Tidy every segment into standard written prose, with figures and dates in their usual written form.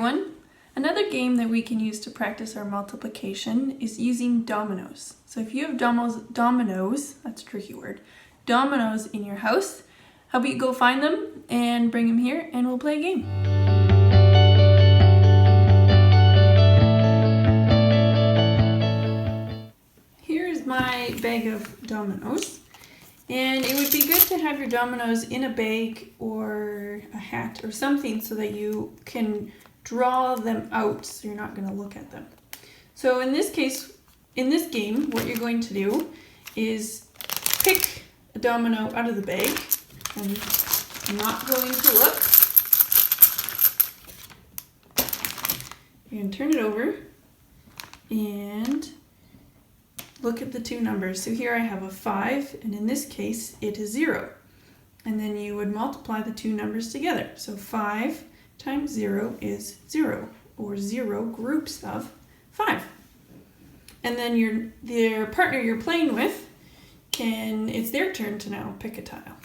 everyone! Another game that we can use to practice our multiplication is using dominoes. So if you have dominoes, that's a tricky word, dominoes in your house, how about you go find them and bring them here and we'll play a game. Here's my bag of dominoes. And it would be good to have your dominoes in a bag or a hat or something so that you can draw them out so you're not going to look at them. So in this case, in this game, what you're going to do is pick a domino out of the bag. I'm not going to look. You're going to turn it over and look at the two numbers. So here I have a 5, and in this case it is 0. And then you would multiply the two numbers together. So 5 times 0 is 0, or 0 groups of 5. And then their partner you're playing with it's their turn to now pick a tile.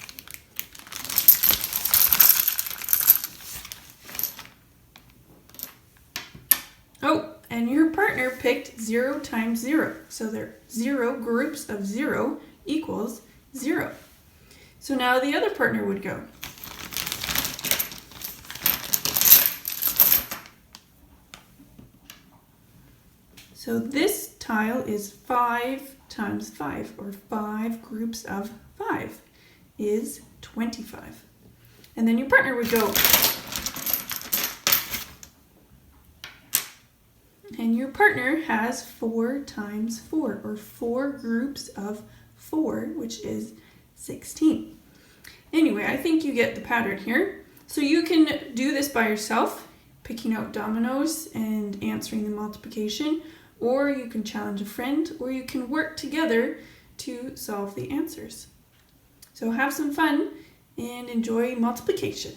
Oh, and your partner picked 0 times 0. So they're 0 groups of 0 equals 0. So now the other partner would go. So this tile is 5 times 5, or 5 groups of 5 is 25. And then your partner would go. And your partner has 4 times 4, or 4 groups of 4, which is 16. Anyway, I think you get the pattern here. So you can do this by yourself, picking out dominoes and answering the multiplication, or you can challenge a friend, or you can work together to solve the answers. So have some fun and enjoy multiplication.